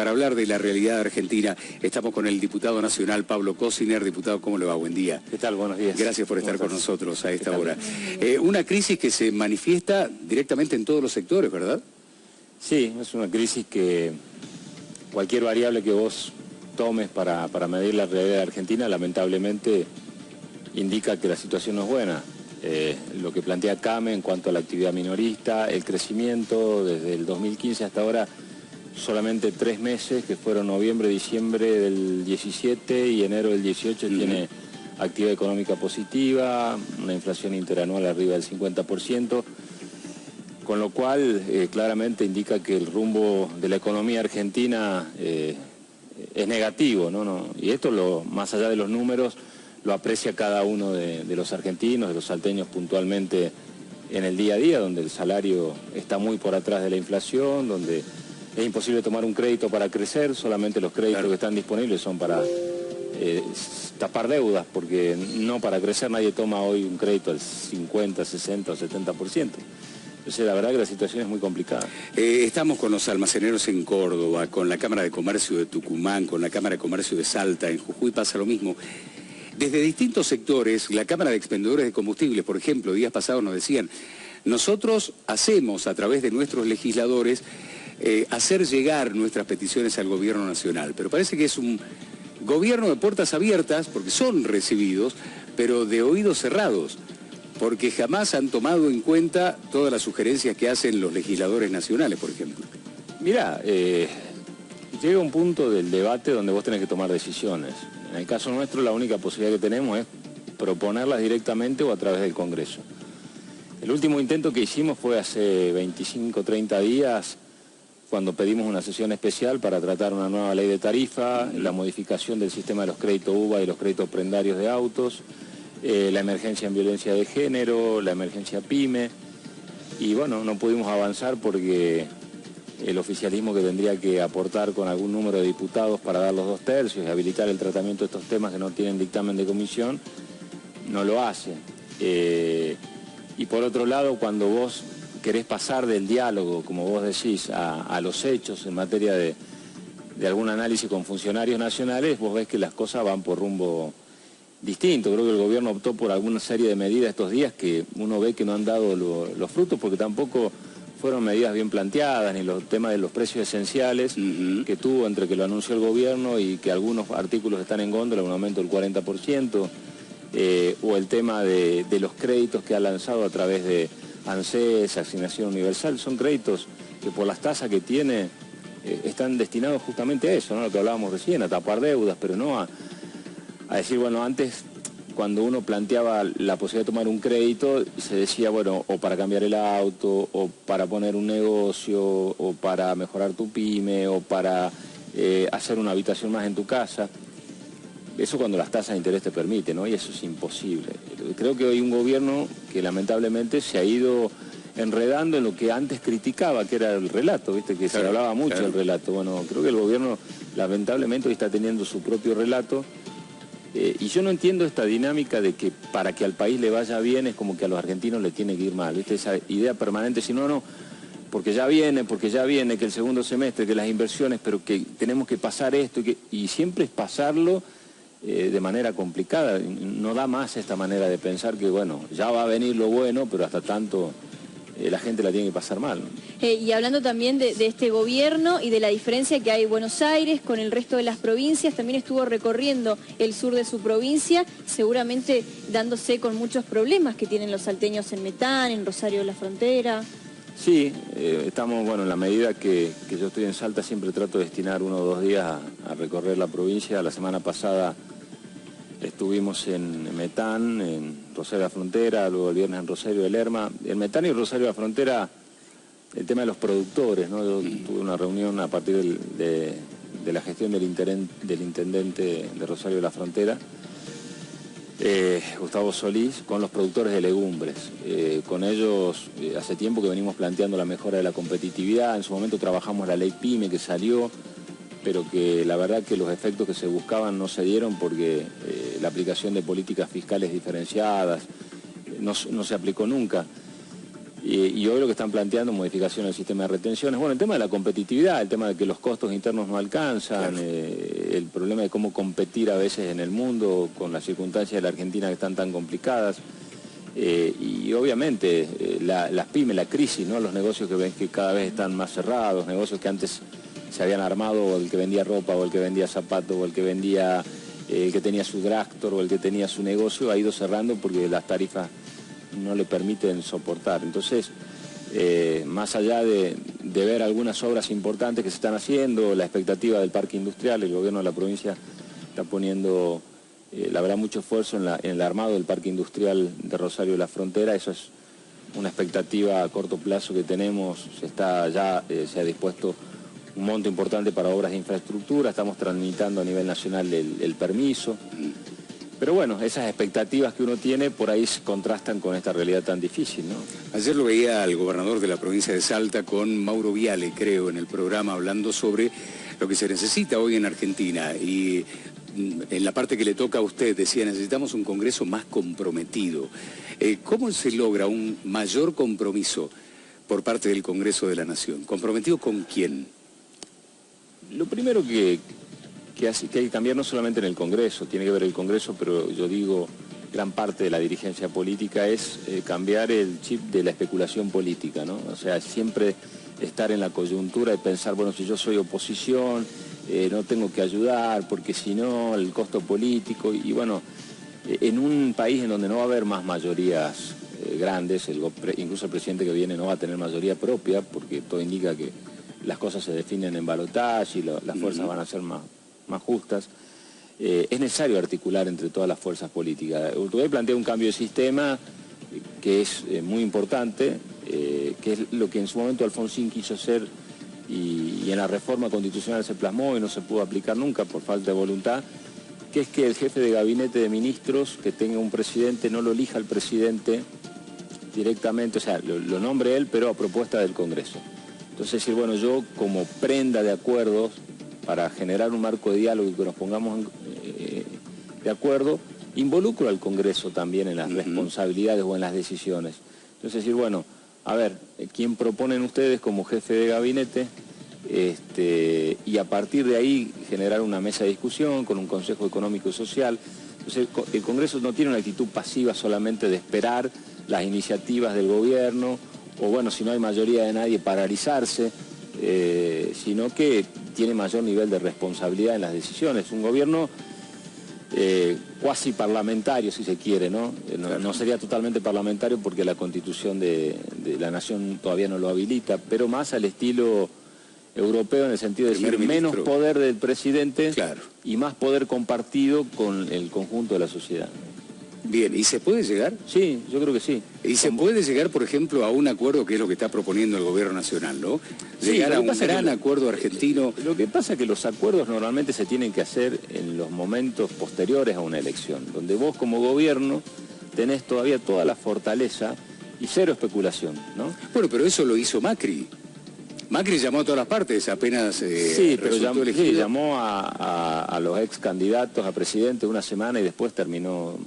para hablar de la realidad argentina. Estamos con el diputado nacional Pablo Cosiner. Diputado, ¿cómo le va? Buen día. ¿Qué tal? Buenos días. Gracias por estar con nosotros a esta hora. Una crisis que se manifiesta directamente en todos los sectores, ¿verdad? Sí, es una crisis que cualquier variable que vos tomes para medir la realidad de Argentina, lamentablemente indica que la situación no es buena. Lo que plantea CAME en cuanto a la actividad minorista, el crecimiento desde el 2015 hasta ahora, solamente 3 meses, que fueron noviembre, diciembre del 17 y enero del 18, tiene actividad económica positiva, una inflación interanual arriba del 50%, con lo cual claramente indica que el rumbo de la economía argentina es negativo, ¿no? Y esto, más allá de los números, lo aprecia cada uno de los argentinos, de los salteños puntualmente en el día a día, donde el salario está muy por atrás de la inflación, donde es imposible tomar un crédito para crecer, solamente los créditos que están disponibles son para tapar deudas, porque no para crecer nadie toma hoy un crédito al 50, 60 o 70%. Entonces la verdad que la situación es muy complicada. Estamos con los almaceneros en Córdoba, con la Cámara de Comercio de Tucumán, con la Cámara de Comercio de Salta, en Jujuy pasa lo mismo. Desde distintos sectores, la Cámara de Expendedores de Combustibles, por ejemplo, días pasados nos decían, nosotros hacemos a través de nuestros legisladores hacer llegar nuestras peticiones al gobierno nacional, pero parece que es un gobierno de puertas abiertas, porque son recibidos, pero de oídos cerrados, porque jamás han tomado en cuenta todas las sugerencias que hacen los legisladores nacionales, por ejemplo. Mirá, llega un punto del debate donde vos tenés que tomar decisiones. En el caso nuestro, la única posibilidad que tenemos es proponerlas directamente o a través del Congreso. El último intento que hicimos fue hace 25 o 30 días, cuando pedimos una sesión especial para tratar una nueva ley de tarifa, la modificación del sistema de los créditos UVA y los créditos prendarios de autos, la emergencia en violencia de género, la emergencia PYME, y bueno, no pudimos avanzar porque el oficialismo, que tendría que aportar con algún número de diputados para dar los 2/3 y habilitar el tratamiento de estos temas que no tienen dictamen de comisión, no lo hace. Y por otro lado, cuando vos querés pasar del diálogo, como vos decís, a los hechos en materia de algún análisis con funcionarios nacionales, vos ves que las cosas van por rumbo distinto. Creo que el gobierno optó por alguna serie de medidas estos días que uno ve que no han dado los frutos, porque tampoco fueron medidas bien planteadas, ni los temas de los precios esenciales que tuvo entre que lo anunció el gobierno y que algunos artículos están en góndola, un aumento del 40%, o el tema de los créditos que ha lanzado a través de ANSES, Asignación Universal. Son créditos que por las tasas que tiene están destinados justamente a eso, ¿no? Lo que hablábamos recién, a tapar deudas, pero no a decir, bueno, antes, cuando uno planteaba la posibilidad de tomar un crédito, se decía, bueno, o para cambiar el auto, o para poner un negocio, o para mejorar tu pyme, o para hacer una habitación más en tu casa. Eso cuando las tasas de interés te permiten, ¿no? Y eso es imposible. Creo que hoy un gobierno que lamentablemente se ha ido enredando en lo que antes criticaba, que era el relato, ¿viste? Que se hablaba mucho del relato. Bueno, creo que el gobierno lamentablemente hoy está teniendo su propio relato. Y yo no entiendo esta dinámica de que para que al país le vaya bien es como que a los argentinos le tiene que ir mal, ¿viste? Esa idea permanente, si no, porque ya viene, que el segundo semestre, que las inversiones, pero que tenemos que pasar esto, y siempre es pasarlo de manera complicada. No da más esta manera de pensar que, bueno, ya va a venir lo bueno, pero hasta tanto la gente la tiene que pasar mal, ¿no? Y hablando también de este gobierno y de la diferencia que hay en Buenos Aires con el resto de las provincias, también estuvo recorriendo el sur de su provincia, seguramente dándose con muchos problemas que tienen los salteños en Metán, en Rosario de la Frontera. Sí, estamos, bueno, en la medida que yo estoy en Salta siempre trato de destinar 1 o 2 días a recorrer la provincia. La semana pasada estuvimos en Metán, en Rosario de la Frontera, luego el viernes en Rosario de Lerma. En Metán y Rosario de la Frontera, el tema de los productores, ¿no? Yo tuve una reunión a partir de la gestión del intendente de Rosario de la Frontera, Gustavo Solís, con los productores de legumbres. Con ellos hace tiempo que venimos planteando la mejora de la competitividad. En su momento trabajamos la ley PYME que salió, pero que la verdad que los efectos que se buscaban no se dieron porque la aplicación de políticas fiscales diferenciadas no se aplicó nunca. Y hoy lo que están planteando, modificación del sistema de retenciones. Bueno, el tema de la competitividad, el tema de que los costos internos no alcanzan, claro. El problema de cómo competir a veces en el mundo con las circunstancias de la Argentina que están tan complicadas. Y obviamente las pymes, la crisis, ¿no? Los negocios que ven que cada vez están más cerrados, negocios que antes se habían armado, o el que vendía ropa, o el que vendía zapatos, o el que vendía, el que tenía su drugstore, o el que tenía su negocio, ha ido cerrando porque las tarifas no le permiten soportar. Entonces, más allá de ver algunas obras importantes que se están haciendo, la expectativa del parque industrial, el gobierno de la provincia está poniendo, la verdad, mucho esfuerzo en el armado del parque industrial de Rosario de la Frontera. Eso es una expectativa a corto plazo que tenemos. Se ha dispuesto un monto importante para obras de infraestructura, estamos tramitando a nivel nacional el permiso. Pero bueno, esas expectativas que uno tiene por ahí se contrastan con esta realidad tan difícil, ¿no? Ayer lo veía al gobernador de la provincia de Salta con Mauro Viale, creo, en el programa, hablando sobre lo que se necesita hoy en Argentina. Y en la parte que le toca a usted, decía, necesitamos un Congreso más comprometido. ¿Cómo se logra un mayor compromiso por parte del Congreso de la Nación? ¿Comprometido con quién? Lo primero que hay que cambiar no solamente en el Congreso, tiene que ver el Congreso, pero yo digo, gran parte de la dirigencia política es cambiar el chip de la especulación política, ¿no? O sea, siempre estar en la coyuntura de pensar, bueno, si yo soy oposición, no tengo que ayudar, porque si no, el costo político, y bueno, en un país en donde no va a haber más mayorías grandes, incluso el presidente que viene no va a tener mayoría propia, porque todo indica que las cosas se definen en balotaje y las fuerzas van a ser más justas, es necesario articular entre todas las fuerzas políticas. Urtubey plantea un cambio de sistema que es muy importante, que es lo que en su momento Alfonsín quiso hacer y en la reforma constitucional se plasmó y no se pudo aplicar nunca por falta de voluntad, que es que el jefe de gabinete de ministros que tenga un presidente no lo elija el presidente directamente, o sea, lo nombre él, pero a propuesta del Congreso. Entonces decir, bueno, yo como prenda de acuerdos para generar un marco de diálogo y que nos pongamos de acuerdo, involucro al Congreso también en las responsabilidades o en las decisiones. Entonces decir, bueno, a ver, ¿quién proponen ustedes como jefe de gabinete? Y a partir de ahí generar una mesa de discusión con un Consejo Económico y Social. Entonces el Congreso no tiene una actitud pasiva solamente de esperar las iniciativas del gobierno, o bueno, si no hay mayoría de nadie, paralizarse, sino que tiene mayor nivel de responsabilidad en las decisiones. Un gobierno cuasi parlamentario, si se quiere, ¿no? No sería totalmente parlamentario porque la Constitución de la Nación todavía no lo habilita, pero más al estilo europeo en el sentido de decir menos poder del presidente, claro, y más poder compartido con el conjunto de la sociedad. Bien, ¿y se puede llegar? Sí, yo creo que sí. ¿Y se puede llegar, por ejemplo, a un acuerdo que es lo que está proponiendo el gobierno nacional, ¿no? Llegar a un gran acuerdo argentino. Lo que pasa es que los acuerdos normalmente se tienen que hacer en los momentos posteriores a una elección, donde vos como gobierno tenés todavía toda la fortaleza y cero especulación, ¿no? Bueno, pero eso lo hizo Macri. Macri llamó a todas las partes, apenas sí, pero llamó a los ex candidatos a presidente una semana y después terminó,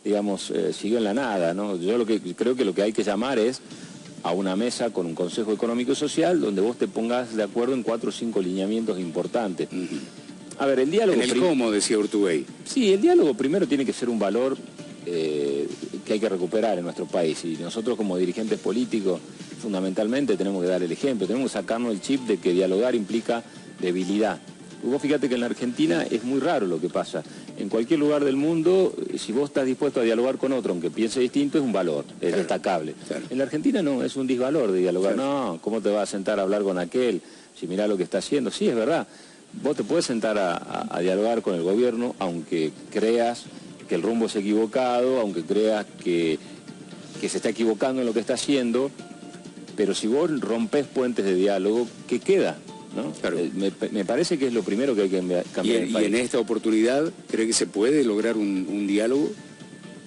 digamos, siguió en la nada, ¿no? Yo creo que lo que hay que llamar es a una mesa con un Consejo Económico y Social donde vos te pongas de acuerdo en 4 o 5 lineamientos importantes. A ver, el diálogo... En el cómo, decía Urtubey. Sí, el diálogo primero tiene que ser un valor que hay que recuperar en nuestro país, y nosotros como dirigentes políticos fundamentalmente tenemos que dar el ejemplo, tenemos que sacarnos el chip de que dialogar implica debilidad. Vos fíjate que en la Argentina es muy raro lo que pasa. En cualquier lugar del mundo, si vos estás dispuesto a dialogar con otro, aunque piense distinto, es un valor, es destacable. Claro. En la Argentina no, es un disvalor de dialogar. Claro. No, ¿cómo te vas a sentar a hablar con aquel si mirá lo que está haciendo? Sí, es verdad. Vos te puedes sentar a dialogar con el gobierno, aunque creas que el rumbo es equivocado, aunque creas que se está equivocando en lo que está haciendo, pero si vos rompés puentes de diálogo, ¿qué queda? ¿No? Claro. Me parece que es lo primero que hay que cambiar. ¿Y en esta oportunidad cree que se puede lograr un diálogo?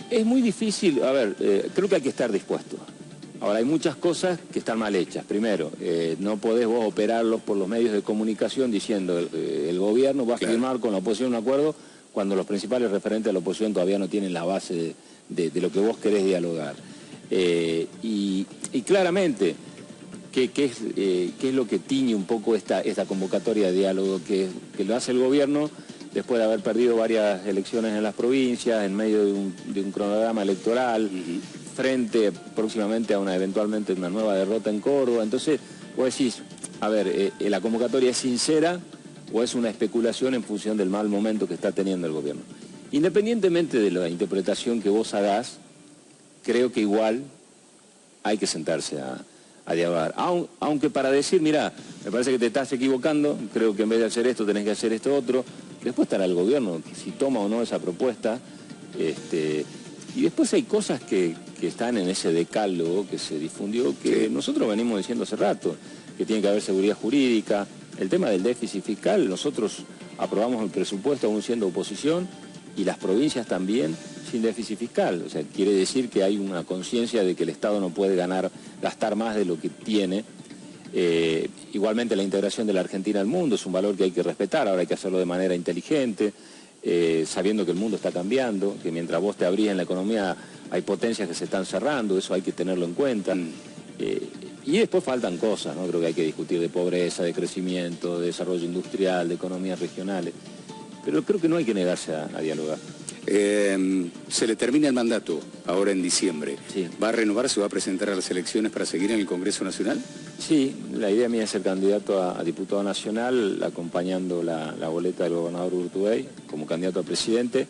Es muy difícil, a ver, creo que hay que estar dispuesto. Ahora, hay muchas cosas que están mal hechas. Primero, no podés vos operarlos por los medios de comunicación diciendo el gobierno va a firmar con la oposición un acuerdo cuando los principales referentes de la oposición todavía no tienen la base de lo que vos querés dialogar. Y claramente, ¿qué es lo que tiñe un poco esta convocatoria de diálogo que lo hace el gobierno después de haber perdido varias elecciones en las provincias, en medio de un cronograma electoral, frente próximamente a eventualmente una nueva derrota en Córdoba? Entonces, vos decís, a ver, ¿la convocatoria es sincera o es una especulación en función del mal momento que está teniendo el gobierno? Independientemente de la interpretación que vos hagas, creo que igual hay que sentarse a dialogar. Aunque para decir, mira, me parece que te estás equivocando, creo que en vez de hacer esto tenés que hacer esto otro, después estará el gobierno si toma o no esa propuesta. Y después hay cosas que están en ese decálogo que se difundió, que nosotros venimos diciendo hace rato, que tiene que haber seguridad jurídica. El tema del déficit fiscal, nosotros aprobamos el presupuesto aún siendo oposición, y las provincias también sin déficit fiscal. O sea, quiere decir que hay una conciencia de que el Estado no puede gastar más de lo que tiene. Igualmente la integración de la Argentina al mundo es un valor que hay que respetar, ahora hay que hacerlo de manera inteligente, sabiendo que el mundo está cambiando, que mientras vos te abrís en la economía hay potencias que se están cerrando, eso hay que tenerlo en cuenta. Y después faltan cosas, ¿no? Creo que hay que discutir de pobreza, de crecimiento, de desarrollo industrial, de economías regionales. Pero creo que no hay que negarse a dialogar. Se le termina el mandato ahora en diciembre. Sí. ¿Va a renovarse o va a presentar a las elecciones para seguir en el Congreso Nacional? Sí, la idea mía es ser candidato a diputado nacional, acompañando la boleta del gobernador Urtubey como candidato a presidente.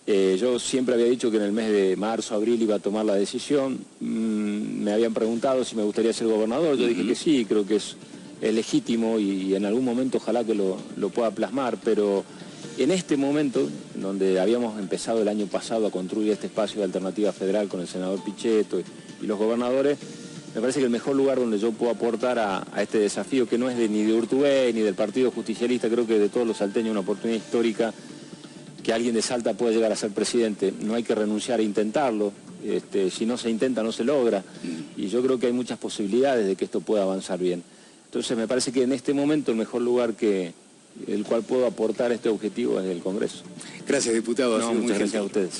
Yo siempre había dicho que en el mes de marzo, abril iba a tomar la decisión. Me habían preguntado si me gustaría ser gobernador. Yo dije que sí, creo que es legítimo y en algún momento ojalá que lo pueda plasmar, pero en este momento, donde habíamos empezado el año pasado a construir este espacio de alternativa federal con el senador Pichetto y los gobernadores, me parece que el mejor lugar donde yo puedo aportar a este desafío, que no es ni de Urtubey ni del Partido Justicialista, creo que de todos los salteños una oportunidad histórica, que alguien de Salta pueda llegar a ser presidente. No hay que renunciar a intentarlo, si no se intenta no se logra, y yo creo que hay muchas posibilidades de que esto pueda avanzar bien. Entonces me parece que en este momento el mejor lugar el cual puedo aportar este objetivo es el Congreso. Gracias, diputado. No, muchas gracias a ustedes.